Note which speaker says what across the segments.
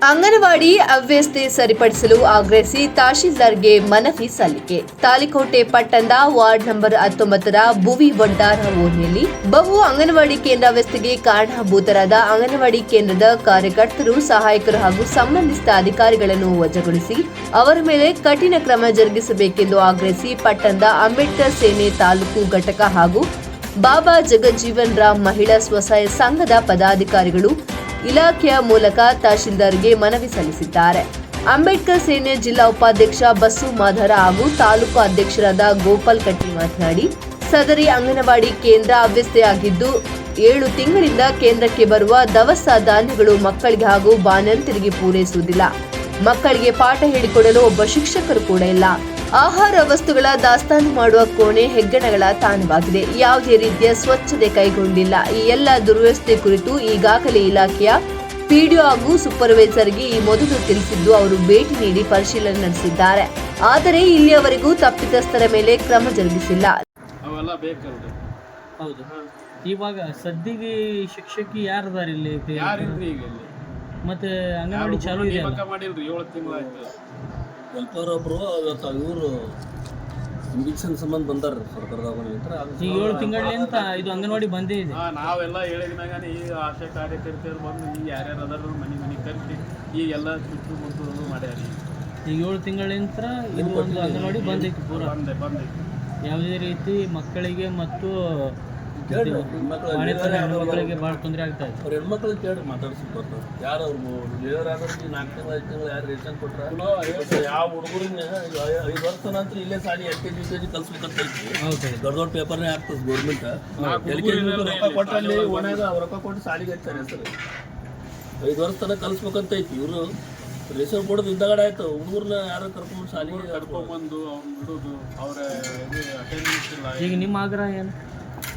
Speaker 1: ಅಂಗನವಾಡಿ ಅವ್ಯವಸ್ಥೆ ಸರಿಪಡಿಸಲು ಆಗ್ರಹಿಸಿ ತಹಶೀಲ್ದಾರ್ಗೆ ಮನವಿ ಸಲ್ಲಿಕೆ. ತಾಳಿಕೋಟೆ ಪಟ್ಟಣದ ವಾರ್ಡ್ ನಂಬರ್ 19ರ ಭುವಿ ಬಂಡಾರ ಓಣಿಯಲ್ಲಿ ಬಹು ಅಂಗನವಾಡಿ ಕೇಂದ್ರ ಅವ್ಯವಸ್ಥೆಗೆ ಕಾರಣಭೂತರಾದ ಅಂಗನವಾಡಿ ಕೇಂದ್ರದ ಕಾರ್ಯಕರ್ತರು, ಸಹಾಯಕರು ಹಾಗೂ ಸಂಬಂಧಿಸಿದ ಅಧಿಕಾರಿಗಳನ್ನು ವಜಾಗೊಳಿಸಿ ಅವರ ಮೇಲೆ ಕಠಿಣ ಕ್ರಮ ಜರುಗಿಸಬೇಕೆಂದು ಆಗ್ರಹಿಸಿ ಪಟ್ಟಣದ ಅಂಬೇಡ್ಕರ್ ಸೇನೆ ತಾಲೂಕು ಘಟಕ ಹಾಗೂ ಬಾಬಾ ಜಗಜ್ಜೀವನ್ ರಾಮ್ ಮಹಿಳಾ ಸ್ವಸಹಾಯ ಸಂಘದ ಪದಾಧಿಕಾರಿಗಳು ಇಲಾಖೆಯ ಮೂಲಕ ತಹಶೀಲ್ದಾರ್ಗೆ ಮನವಿ ಸಲ್ಲಿಸಿದ್ದಾರೆ. ಅಂಬೇಡ್ಕರ್ ಸೇನೆ ಜಿಲ್ಲಾ ಉಪಾಧ್ಯಕ್ಷ ಬಸ್ಸು ಮಾಧರ ಹಾಗೂ ತಾಲೂಕು ಅಧ್ಯಕ್ಷರಾದ ಗೋಪಾಲ್ ಕಟ್ಟಿ ಮಾತನಾಡಿ, ಸದರಿ ಅಂಗನವಾಡಿ ಕೇಂದ್ರ ಅವ್ಯವಸ್ಥೆಯಾಗಿದ್ದು 7 ತಿಂಗಳಿಂದ ಕೇಂದ್ರಕ್ಕೆ ಬರುವ ದವಸ ಧಾನ್ಯಗಳು ಮಕ್ಕಳಿಗೆ ಹಾಗೂ ಬಾಣಂತಿಯರಿಗೆ ಪೂರೈಸುವುದಿಲ್ಲ. ಮಕ್ಕಳಿಗೆ ಪಾಠ ಹೇಳಿಕೊಡಲು ಒಬ್ಬ ಶಿಕ್ಷಕರು ಕೂಡ ಇಲ್ಲ. ಆಹಾರ ವಸ್ತುಗಳ ದಾಸ್ತಾನು ಮಾಡುವ ಕೋಣೆ ಹೆಗ್ಗಣಗಳ ತಾಣವಾಗಿದೆ. ಯಾವುದೇ ರೀತಿಯ ಸ್ವಚ್ಛತೆ ಕೈಗೊಂಡಿಲ್ಲ. ಈ ಎಲ್ಲ ದುರ್ವ್ಯವಸ್ಥೆ ಕುರಿತು ಈಗಾಗಲೇ ಇಲಾಖೆಯ ಪಿಡಿಒ ಹಾಗೂ ಸೂಪರ್ವೈಸರ್ಗೆ ಈ ಮೊದಲು ತಿಳಿಸಿದ್ದು ಅವರು ಭೇಟಿ ನೀಡಿ ಪರಿಶೀಲನೆ ನಡೆಸಿದ್ದಾರೆ. ಆದರೆ ಇಲ್ಲಿಯವರೆಗೂ ತಪ್ಪಿತಸ್ಥರ ಮೇಲೆ ಕ್ರಮ ಜರುಗಿಸಿಲ್ಲ.
Speaker 2: ಹೌದು, ಇವಾಗ ಸದ್ಯಗೆ ಶಿಕ್ಷಕಿ ಯಾರದಾರ ಇಲ್ಲಿ? ಮತ್ತೆ ಅಂಗನವಾಡಿ ಚಾಲೂ ಇದೆ.
Speaker 3: ಒಬ್ಬರು ಇವರು ಇಂಜೆಕ್ಷನ್ ಸಂಬಂಧ ಬಂದಾರ ಸರ್ಕಾರದಾಗ.
Speaker 2: ಈಗ 7 ತಿಂಗಳಿಂದ ಇದು ಅಂಗನವಾಡಿ ಬಂದೇ ಇದೆ.
Speaker 4: ನಾವೆಲ್ಲ ಹೇಳಿದ್ಮ್ಯಾಗ ಈ ಆಶಾ ಕಾರ್ಯಕರ್ತರು ಬಂದು ಈಗ ಯಾರ್ಯಾರು ಅದಾರ ಮನೆ ಕರೆಸಿ ಈಗೆಲ್ಲ ಚುಟ್ಟು ಮಾಡ್ಯಾರ.
Speaker 2: ಈಗ 7 ತಿಂಗಳಿಂದ ಇದು ಒಂದು ಅಂಗನವಾಡಿ ಬಂದೈತಿ, ಪೂರ
Speaker 4: ಬಂದೈತಿ.
Speaker 2: ಯಾವುದೇ ರೀತಿ ಮಕ್ಕಳಿಗೆ ಮತ್ತು ಹೆಣ್ಮಕ್ಳಿಗೆ ಭಾಳ ತೊಂದರೆ ಆಗ್ತಾ ಇದೆ.
Speaker 3: ಅವ್ರ ಹೆಣ್ಮಕ್ಳಿಗೆ ಕೇಳಿ ಮಾತಾಡ್ಸ್ಕೊಡ್ತಾರೆ. ಯಾರು ಅವ್ರು ಲೇಬರ್ ಆದ್ರೆ 4 ತಿಂಗಳು 5 ತಿಂಗಳು ಯಾರು ರೇಷನ್ ಕೊಟ್ರ ಯಾವ ಹುಡುಗರಿಗೆ 5 ವರ್ಷ ನಂತರ ಇಲ್ಲೇ ಸಾಲಿ LKG UKG ಕಲ್ಸ್ಬೇಕಂತ ಐತಿ. ದೊಡ್ಡ ಪೇಪರ್ನೇ ಆಗ್ತದೆ ಗೌರ್ಮೆಂಟ್. LKG ರೊಕ್ಕ ಕೊಟ್ಟಲ್ಲಿ ಒಣಗ ರೊಕ್ಕ ಕೊಟ್ಟು ಸಾಲಿಗೆ ಹಚ್ತಾರೆ ಹೆಸರು. 5 ವರ್ಷ ತನಕ ಕಲ್ಸ್ಬೇಕಂತ ಐತಿ. ಇವರು ರೇಷನ್ ಕೊಡೋದು ಹಿಂದಗಡೆ ಆಯ್ತು. ಹುಡುಗರನ್ನ ಯಾರು ಕರ್ಕೊಂಡು ಸಾಲಿಗೆ
Speaker 4: ಕರ್ಕೊಂಡ್ಬಂದು ಅವ್ನು ಬಿಡೋದು, ಅವರ ಅಟೆಂಡೆನ್ಸ್ ಇಲ್ಲ.
Speaker 2: ಈಗ ನಿಮ್ಮ ಆಗ್ರಹ ಏನು?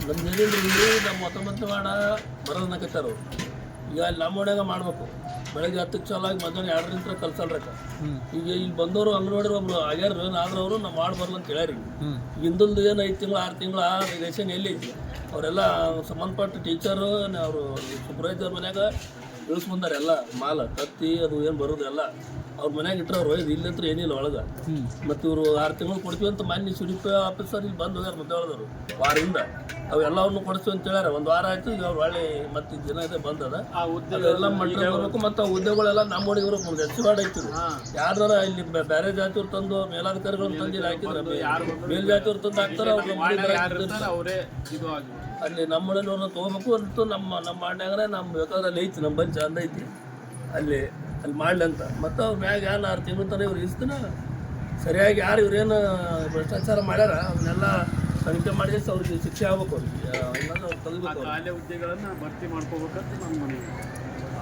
Speaker 3: ನಮ್ಮ ಏನಿಲ್ಲ, ನಮ್ಮ 19 ವಾರ್ಡ ಬರೋದನ್ನಕತ್ತಾರ. ಈಗ ಅಲ್ಲಿ ನಮ್ಮ ಓಣ್ಯಾಗ ಮಾಡ್ಬೇಕು. ಬೆಳಗ್ಗೆ 10ಕ್ಕೆ ಚಾಲು ಆಗಿ ಮಧ್ಯಾಹ್ನ 2ರಿಂದ ಕಲ್ಸಲ್ರಕ್ಕ. ಈಗ ಇಲ್ಲಿ ಬಂದವರು ಅಂಗನವಾಡಿ ಒಬ್ರು ಆಗ್ಯಾರ. ಆದ್ರೆ ಅವರು ನಾವು ಮಾಡಿ ಬರಲ್ಲ ಅಂತ ಹೇಳ್ಯಾರ. ಈಗ ಹಿಂದಲ್ದು ಏನು 5 ತಿಂಗಳು 6 ತಿಂಗಳು ಆ ರೇಷನ್ ಎಲ್ಲಿ ಐತಿ? ಅವರೆಲ್ಲ ಸಂಬಂಧಪಟ್ಟ ಟೀಚರು ಅವರು ಸೂಪರ್ವೈಸರ್ ಮನ್ಯಾಗ ಇಳಿಸ್ಬಂದಾರೆ. ಎಲ್ಲ ಮಾಲ ಕತ್ತಿ ಅದು ಏನು ಬರೋದು ಎಲ್ಲ ಅವ್ರ ಮನ್ಯಾಗ ಇಟ್ಟರು. ಇಲ್ಲಿ ಹತ್ರ ಏನಿಲ್ಲ ಒಳಗೆ. ಮತ್ತು ಇವರು 6 ತಿಂಗಳು ಕೊಡ್ತೀವಿ ಅಂತ ಮಾನ್ಯ CDP ಆಫೀಸರ್ ಇಲ್ಲಿ ಬಂದು ಹೋಗ್ಯಾರ ಮಧ್ಯಾಹ್ನದವರು ವಾರದಿಂದ. ಅವೆಲ್ಲವನ್ನು ಕೊಡಿಸ್ತೀವಿ ಅಂತ ಹೇಳ್ಯಾರ. 1 ವಾರ ಆಯ್ತು. ಈಗ ಅವ್ರು ಒಳ್ಳೆ ಮತ್ತೆ ದಿನ ಇದೆ ಬಂದದ. ಎಲ್ಲ ಮಟ್ಟ ಬರ್ಬೇಕು. ಮತ್ತು ಆ ಹುದ್ದೆಗಳೆಲ್ಲ ನಮ್ಮ ಒಳಗೆ ಇವ್ರು ಹೆಚ್ಚು ವಾರ್ಡ್ ಐತಿದ್ರು. ಯಾರು ಇಲ್ಲಿ ಬೇರೆ ಜಾತಿಯವ್ರು ತಂದು ಮೇಲಾಧಿಕಾರಿಗಳು ತಂದು ಇಲ್ಲಿ ಹಾಕಿದ್ರೆ ಮೇಲ್ ಜಾತಿಯವ್ರು ತಂದು ಹಾಕ್ತಾರೆ.
Speaker 4: ಅವರೇ ಇದು
Speaker 3: ಅಲ್ಲಿ ನಮ್ಮ ಮನೆಯವ್ರನ್ನ ತೊಗೋಬೇಕು ಅಂತ ನಮ್ಮ ಮಾಡ್ಯಾಗ್ರೆ ನಮ್ಮ ಬೇಕಾದ್ರೆ ಅಲ್ಲಿ ಐತಿ. ನಮ್ಮ ಬಂದು ಚಂದ ಐತಿ. ಅಲ್ಲಿ ಮಾಡಲಿ ಅಂತ. ಮತ್ತು ಅವ್ರ ಮ್ಯಾಗ ಯಾರು 6 ತಿಂಗಳು ತನಕ ಇವ್ರು ಇಸ್ತಾನ ಸರಿಯಾಗಿ ಯಾರು ಇವ್ರೇನು ಭ್ರಷ್ಟಾಚಾರ ಮಾಡ್ಯಾರ ಅವನ್ನೆಲ್ಲ ತನಿಖೆ ಮಾಡಿ ಅವ್ರಿಗೆ ಶಿಕ್ಷೆ ಆಗ್ಬೇಕು. ಅವ್ರಿಗೆ ತೆಗಿಬೇಕು.
Speaker 4: ಖಾಲಿ ಹುದ್ದೆಗಳನ್ನು ಭರ್ತಿ ಮಾಡ್ಕೋಬೇಕಂತ ನಮ್ಮ ಮನೆ.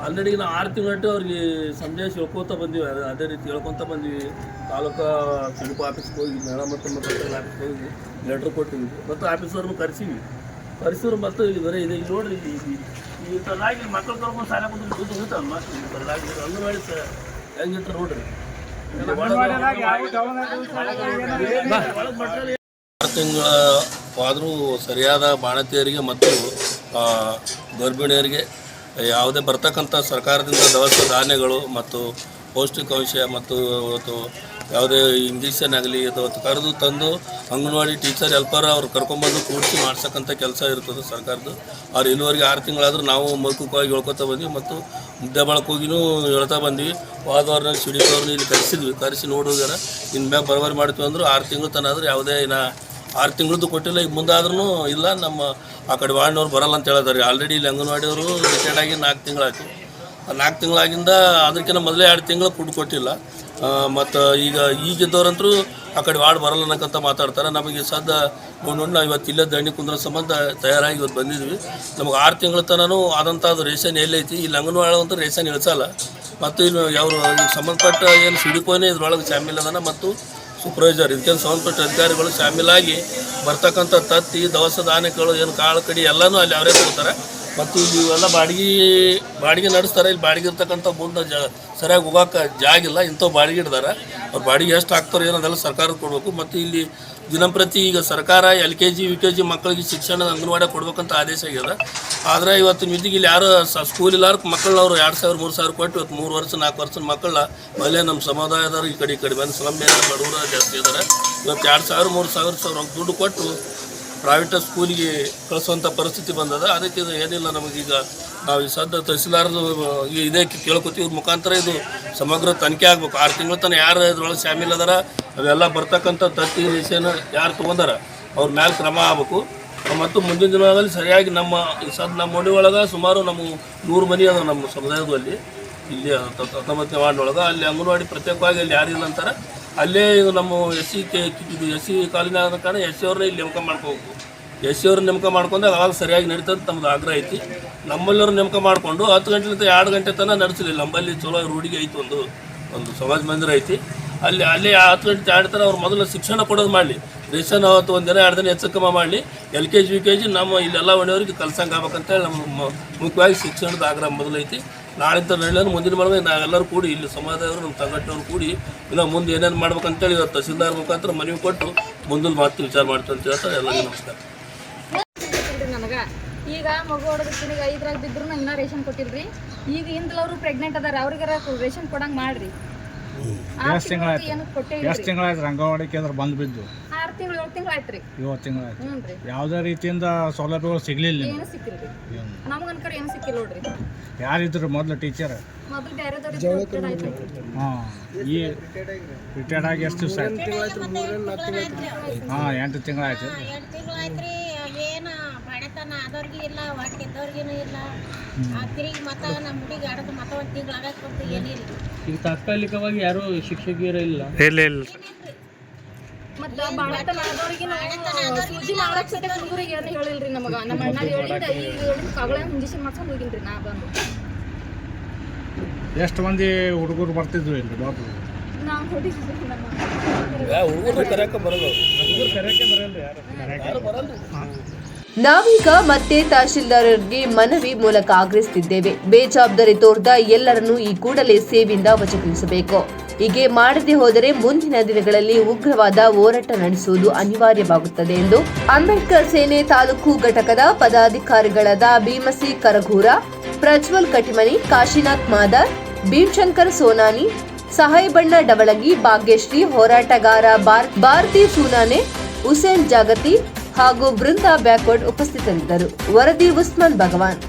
Speaker 3: ಆಲ್ರೆಡಿ ನಾವು 6 ತಿಂಗಳು ಅವ್ರಿಗೆ ಸಂದೇಶ ಹೇಳ್ಕೊತ ಬಂದೀವಿ. ಅದೇ ರೀತಿ ಹೇಳ್ಕೊತ ಬಂದೀವಿ. ತಾಲೂಕು CDP ಆಫೀಸ್ಗೆ ಹೋಗಿ ಮೇಳ ಮತ್ತು ಆಫೀಸ್ಗೆ ಹೋಗಿ ಲೆಟ್ರ್ ಕೊಟ್ಟಿವಿ. ಮತ್ತು ಆಫೀಸರ್ನು ಕರೆಸಿದ್ರು. ಮತ್ತು ಇಲ್ಲಿ ಬರೀ ಇದೆ. ಇಲ್ಲಿ ನೋಡ್ರಿ, ಈ ಥರದಾಗಿ ಮಕ್ಕಳು ಕರ್ಕೊಂಡು ಶಾಲೆ ಬಂದು ದುಡ್ಡು ಹೋಗ್ತಾವಲ್ಲ ಮಕ್ಕಳು. ಈ ಥರದಾಗಿ ಅಂಗನವಾಡಿ ಹೆಂಗಿರ್ತಾರೆ ನೋಡ್ರಿ. 6 ತಿಂಗಳ ಆದರೂ ಸರಿಯಾದ ಬಾಣತಿಯರಿಗೆ ಮತ್ತು ಗರ್ಭಿಣಿಯರಿಗೆ ಯಾವುದೇ ಬರ್ತಕ್ಕಂಥ ಸರ್ಕಾರದಿಂದ ದವಸ ಧಾನ್ಯಗಳು ಮತ್ತು ಪೌಷ್ಟಿಕಾಂಶ ಮತ್ತು ಯಾವುದೇ ಇಂಜೆಕ್ಷನ್ ಆಗಲಿ ಅಥವಾ ಕರೆದು ತಂದು ಅಂಗನವಾಡಿ ಟೀಚರ್ ಹೆಲ್ಪರ್ ಅವ್ರು ಕರ್ಕೊಂಡ್ಬಂದು ಕೂಡಿಸಿ ಮಾಡ್ಸಕ್ಕಂಥ ಕೆಲಸ ಇರ್ತದೆ ಸರ್ಕಾರದ್ದು. ಅವ್ರು ಇಲ್ಲಿವರೆಗೆ 6 ತಿಂಗಳಾದರೂ ನಾವು ಮೌಖಿಕವಾಗಿ ಹೇಳ್ಕೊತಾ ಬಂದ್ವಿ ಮತ್ತು ಮುದ್ದೆ ಬಳಕೆ ಹೋಗಿನೂ ಹೇಳ್ತಾ ಬಂದ್ವಿ. ವಾದವಾರನಾಗ CDP ಅವ್ರನ್ನ ಇಲ್ಲಿ ಕರೆಸಿ ನೋಡೋದಾರ ಇನ್ನು ಮ್ಯಾಗ ಬರಬರಿ ಮಾಡ್ತೀವಿ ಅಂದರು. 6 ತಿಂಗಳು ತನಕ ಆದ್ರೆ ಯಾವುದೇ 6 ತಿಂಗಳದ್ದು ಕೊಟ್ಟಿಲ್ಲ. ಈಗ ಮುಂದಾದ್ರೂ ಇಲ್ಲ, ನಮ್ಮ ಆ ಕಡೆ ವಾರ್ಡ್ನವ್ರು ಬರಲ್ಲ ಅಂತ ಹೇಳಿದಾರೆ. ಆಲ್ರೆಡಿ ಇಲ್ಲಿ ಅಂಗನವಾಡಿಯವರು ರಿಟೈರ್ಡ್ ಆಗಿ 4 ತಿಂಗಳಾಯ್ತು. 4 ತಿಂಗಳಾಗಿಂದ ಅದಕ್ಕಿಂತ ಮೊದಲೇ 2 ತಿಂಗಳು ಫುಡ್ ಕೊಟ್ಟಿಲ್ಲ. ಮತ್ತು ಈಗಿದ್ದವ್ರಂತರೂ ಆ ಕಡೆ ವಾರ್ಡ್ ಬರಲ್ಲ ಅನ್ನಕ್ಕಂತ ಮಾತಾಡ್ತಾರೆ. ನಮಗೆ ಸದ್ಯ ನೋಡಿ ನಾವು ಇವತ್ತು ಇಲ್ಲೇ ದಂಡಿ ಕುಂದ್ರ ಸಂಬಂಧ ತಯಾರಾಗಿ ಇವತ್ತು ಬಂದಿದ್ವಿ. ನಮಗೆ 6 ತಿಂಗಳ ತನೂ ಆದಂಥದ್ದು ರೇಷನ್ ಎಲ್ಲೈತಿ. ಇಲ್ಲಿ ಅಂಗನವಾಡಿ ಅಂತೂ ರೇಷನ್ ಇಳಿಸಲ್ಲ. ಮತ್ತು ಇನ್ನು ಅವರು ಸಂಬಂಧಪಟ್ಟ ಏನು CDPನೇ ಇದ್ರೊಳಗೆ ಶಾಮೀಲ್ ಅದನ್ನು ಮತ್ತು ಸೂಪರ್ವೈಸರ್ ಇದಕ್ಕೆ ಸಂಬಂಧಪಟ್ಟ ಅಧಿಕಾರಿಗಳು ಶಾಮೀಲಾಗಿ ಬರ್ತಕ್ಕಂಥ ತತ್ತಿ ದವಸ ಧಾನ್ಯಗಳು ಏನು ಕಾಳು ಕಡಿ ಎಲ್ಲನೂ ಅಲ್ಲಿ ಅವರೇ ಕೊಡ್ತಾರೆ. ಮತ್ತು ಇಲ್ಲಿ ಇವೆಲ್ಲ ಬಾಡಿಗೆ ನಡೆಸ್ತಾರೆ. ಇಲ್ಲಿ ಬಾಡಿಗೆ ಇರ್ತಕ್ಕಂಥ ಮುಂದೆ ಸರಿಯಾಗಿ ಹೋಗೋಕೆ ಜಾಗಿಲ್ಲ. ಇಂಥವು ಬಾಡಿಗೆ ಇಡ್ದಾರೆ. ಅವ್ರು ಬಾಡಿಗೆ ಎಷ್ಟು ಹಾಕ್ತಾರೋ ಏನೋ ಅದೆಲ್ಲ ಸರ್ಕಾರ ಕೊಡಬೇಕು. ಮತ್ತು ಇಲ್ಲಿ ದಿನಂಪ್ರತಿ ಈಗ ಸರ್ಕಾರ LKG UKG ಮಕ್ಕಳಿಗೆ ಶಿಕ್ಷಣ ಅಂಗನವಾಡಿ ಕೊಡ್ಬೇಕಂತ ಆದೇಶ ಆಗ್ಯದ. ಆದರೆ ಇವತ್ತಿನ ಮಿತಿಗೆ ಇಲ್ಲಿ ಯಾರು ಸ್ಕೂಲ್ ಇಲ್ಲಾರ ಮಕ್ಕಳು ಅವರು 2,000 3,000 ಕೊಟ್ಟು ಇವತ್ತು 3 ವರ್ಷ 4 ವರ್ಷದ ಮಕ್ಕಳ ಮೇಲೆ ನಮ್ಮ ಸಮುದಾಯದವರು ಈ ಕಡೆ ಬಂದು ಸ್ಲಮ್ ಏರಿಯಾ ಬಡವರು ಜಾಸ್ತಿ ಇದ್ದಾರೆ. ಇವತ್ತು 2,000 3,000 ದುಡ್ಡು ಕೊಟ್ಟು ಪ್ರೈವೇಟ್ ಸ್ಕೂಲಿಗೆ ಕಳಿಸುವಂಥ ಪರಿಸ್ಥಿತಿ ಬಂದದ. ಅದಕ್ಕೆ ಇದು ಏನಿಲ್ಲ ನಮಗೀಗ ನಾವು ಈ ಸದ್ಯ ತಹಸೀಲ್ದಾರ್ದು ಇದೇ ಕೇಳ್ಕೊತೀವಿ. ಇವ್ರ ಮುಖಾಂತರ ಇದು ಸಮಗ್ರ ತನಿಖೆ ಆಗಬೇಕು. 6 ತಿಂಗಳ ತನಕ ಯಾರು ಇದ್ರೊಳಗೆ ಶಾಮೀಲ್ ಅದಾರ ಅವೆಲ್ಲ ಬರ್ತಕ್ಕಂಥ ತತ್ತಿ ವಿಷಯನ ಯಾರು ತೊಗೊಂಡಾರ ಅವ್ರ ಮೇಲೆ ಕ್ರಮ ಆಗಬೇಕು. ಮತ್ತು ಮುಂದಿನ ದಿನಗಳಲ್ಲಿ ಸರಿಯಾಗಿ ನಮ್ಮ ನಮ್ಮ ಮನೆ ಒಳಗೆ ಸುಮಾರು ನಮ್ಮ 100 ಮನೆ ಅದಾವೆ ನಮ್ಮ ಸಮುದಾಯದಲ್ಲಿ. ಇಲ್ಲಿ 19ನೇ ವಾರ್ಡ್ನೊಳಗೆ ಅಲ್ಲಿ ಅಂಗನವಾಡಿ ಪ್ರತ್ಯೇಕವಾಗಿ ಅಲ್ಲಿ ಯಾರಿಲ್ಲ ಅಂತಾರೆ. ಅಲ್ಲೇ ಇದು ನಮ್ಮ SC ಕಾಲೋನಿ ಆದ ಕಾರಣ SC ಅವ್ರನ್ನ ಇಲ್ಲಿ ನೇಮಕ ಮಾಡ್ಕೋಬೇಕು. SC ಅವ್ರನ್ನ ನೇಮಕ ಮಾಡ್ಕೊಂಡಾಗ ಅವಾಗ ಸರಿಯಾಗಿ ನಡೀತದೆ ನಮ್ಮದು ಆಗ್ರಹ ಐತಿ. ನಮ್ಮಲ್ಲಿಯವ್ರು ನೇಮಕ ಮಾಡಿಕೊಂಡು 10 ಗಂಟೆಲಿಂದ 2 ಗಂಟೆ ತನಕ ನಡೆಸಲಿಲ್ಲ. ನಮ್ಮಲ್ಲಿ ಚಲೋ ರೂಢಿಗೆ ಐತಿ ಒಂದು ಸಮಾಜ ಮಂದಿರ ಐತಿ. ಅಲ್ಲಿ 10 ಗಂಟೆ 2 ತನಕ ಅವ್ರು ಮೊದಲು ಶಿಕ್ಷಣ ಕೊಡೋದು ಮಾಡಲಿ. ರೇಷನ್ ಅವತ್ತು 1 ದಿನ 2 ದಿನ ಹೆಚ್ಚು ಕಮ್ಮಿ ಮಾಡಲಿ. LKG UKG ನಮ್ಮ ಇಲ್ಲೆಲ್ಲ ಒಣೆಯವ್ರಿಗೆ ಕಲ್ಸಂಗೆ ಆಗ್ಬೇಕಂತೇಳಿ ನಮ್ಮ ಮುಖ್ಯವಾಗಿ ಶಿಕ್ಷಣದ ಆಗ್ರಹ ಮೊದಲೈತಿ. ನಾಳಿಂದ ನಡೆಯೋದು ಮುಂದಿನ ಮಾಡಿದ್ರೆ ನಾವೆಲ್ಲರೂ ಕೂಡಿ ಇಲ್ಲಿ ಸಮಾಜದವರು ನಮ್ಮ ಸಂಘಟನೆಯವರು ಕೂಡಿ ಇಲ್ಲ ಮುಂದೆ ಏನೇನು ಮಾಡ್ಬೇಕಂತೇಳಿ ಇವತ್ತು ತಹಸೀಲ್ದಾರ್ ಮುಖಾಂತರ ಮನವಿ ಕೊಟ್ಟು ಮುಂದೆ ಮಾತು ವಿಚಾರ ಮಾಡ್ತೀವಿ ಅಂತ ಹೇಳ್ತಾರೆ. ಎಲ್ಲರಿಗೂ ನಮಸ್ಕಾರ.
Speaker 5: ನನಗೆ ಈಗ ಮಗು ಹೊಡೋದಕ್ಕೆ 5ರಾಗ ಬಿದ್ರು ಇನ್ನೂ ರೇಷನ್ ಕೊಟ್ಟಿಲ್ರಿ. ಈಗ ಹಿಂದಲವರು ಪ್ರೆಗ್ನೆಂಟ್ ಅದಾರ ಅವ್ರಿಗಾರ ರೇಷನ್ ಕೊಡಂಗೆ ಮಾಡ್ರಿ.
Speaker 6: ಎಷ್ಟು ತಿಂಗಳಾಯ್ತು ಅಂಗನವಾಡಿ ಕೇಂದ್ರ ಬಂದು ಬಿದ್ದು?
Speaker 5: 6 ತಿಂಗಳು 7 ತಿಂಗಳು ಆಯ್ತು ರೀ.
Speaker 6: 7 ತಿಂಗಳಾಯ್ತು.
Speaker 5: ಹ್ಞೂ ರೀ.
Speaker 6: ಯಾವುದೇ ರೀತಿಯಿಂದ ಸೌಲಭ್ಯಗಳು ಸಿಗ್ಲಿಲ್ಲ?
Speaker 5: ಏನು ಸಿಕ್ಕಿಲ್ರಿ ನಮ್ಗೆ ಅನ್ಕರ ಏನು ಸಿಕ್ಕಿಲ್ಲ ನೋಡ್ರಿ.
Speaker 6: ಯಾರಿದ್ರು ಮೊದಲು ಟೀಚರ್?
Speaker 5: ಮೊದಲು ಬೇರೆದವ್ರಿಗೆ
Speaker 6: ಹಾಂ, ಈ ರಿಟೈರ್ಡ್ ಆಗಿ ಎಷ್ಟು ದಿವಸ ಆಯ್ತು? ಹಾಂ, 8 ತಿಂಗಳಾಯ್ತು.
Speaker 7: 8 ತಿಂಗಳು ಆಯ್ತು ರೀ. ಅವೇನು ಬಡತನ ಆದವ್ರಿಗೆ ಇಲ್ಲ, ಹೊಟ್ಟೆ ಇದ್ದವ್ರಿಗೇನು ಇಲ್ಲ. ತಿರುಗಿ ಮತ್ತೆ ನಮ್ಮ ಹುಡುಗಿ ಆಡೋದು ಮತ್ತೆ 1 ತಿಂಗಳು ಆಗಕ್ಕೆ ಬಂತು, ಏನಿಲ್ಲ.
Speaker 2: ಈಗ ತಾತ್ಕಾಲಿಕವಾಗಿ ಯಾರು ಶಿಕ್ಷಕಿಯರು ಇಲ್ಲ.
Speaker 5: ಮತ್ತೆ ಬಡತನ ಆದವ್ರಿಗೆ ಸೂಜಿ ಮಾಡಕ್ಕೆ ಸದ್ಯ ಹುಡುಗರಿಗೆ ಏನು ಹೇಳಿಲ್ರಿ ನಮಗೆ. ನಮ್ಮ ಅಣ್ಣ ಹೇಳಿಂದ ಈಗ ಕಗಳ ಇಂಜೆಕ್ಷನ್ ಮಾಡ್ಸ್ಕೊಂಡು ಹೋಗಿಲ್ರಿ ನಾ ಬಂದು.
Speaker 6: ಎಷ್ಟು ಮಂದಿ ಹುಡುಗರು ಬರ್ತಿದ್ರು ಇಲ್ಲಿ ಡಾಕ್ಟ್ರು?
Speaker 5: ನಾವು ಹೊಡಿಸಿದ್ರಿ ನಮ್ಮ
Speaker 3: ಹುಡುಗರು ಕರೆಯಕ್ಕೆ ಬರಲ್ಲ.
Speaker 1: ನಾವೀಗ ಮತ್ತೆ ತಹಶೀಲ್ದಾರರಿಗೆ ಮನವಿ ಮೂಲಕ ಆಗ್ರಹಿಸುತ್ತಿದ್ದೇವೆ. ಬೇಜವಾಬ್ದಾರಿ ತೋರಿದ ಎಲ್ಲರನ್ನೂ ಈ ಕೂಡಲೇ ಸೇವೆಯಿಂದ ವಜಾಗೊಳಿಸಬೇಕು. ಹೀಗೆ ಮಾಡದೆ ಹೋದರೆ ಮುಂದಿನ ದಿನಗಳಲ್ಲಿ ಉಗ್ರವಾದ ಹೋರಾಟ ನಡೆಸುವುದು ಅನಿವಾರ್ಯವಾಗುತ್ತದೆ ಎಂದು ಅಂಬೇಡ್ಕರ್ ಸೇನೆ ತಾಲೂಕು ಘಟಕದ ಪದಾಧಿಕಾರಿಗಳಾದ ಭೀಮಸಿ ಕರಗೂರ, ಪ್ರಜ್ವಲ್ ಕಟಿಮನಿ, ಕಾಶಿನಾಥ್ ಮಾದರ್, ಭೀಮಶಂಕರ್ ಸೋನಾನಿ, ಸಹಾಯಬಣ್ಣ ಡವಳಗಿ, ಭಾಗ್ಯಶ್ರೀ, ಹೋರಾಟಗಾರ ಭಾರತಿ ಸೂನಾನೆ, ಹುಸೇನ್ ಜಾಗತಿ ಹಾಗೂ ಬೃಂದಾ ಬ್ಯಾಕ್ವರ್ಡ್ ಉಪಸ್ಥಿತರಿದ್ದರು. ವರದಿ ಉಸ್ಮಾನ್ ಭಗವಾನ್.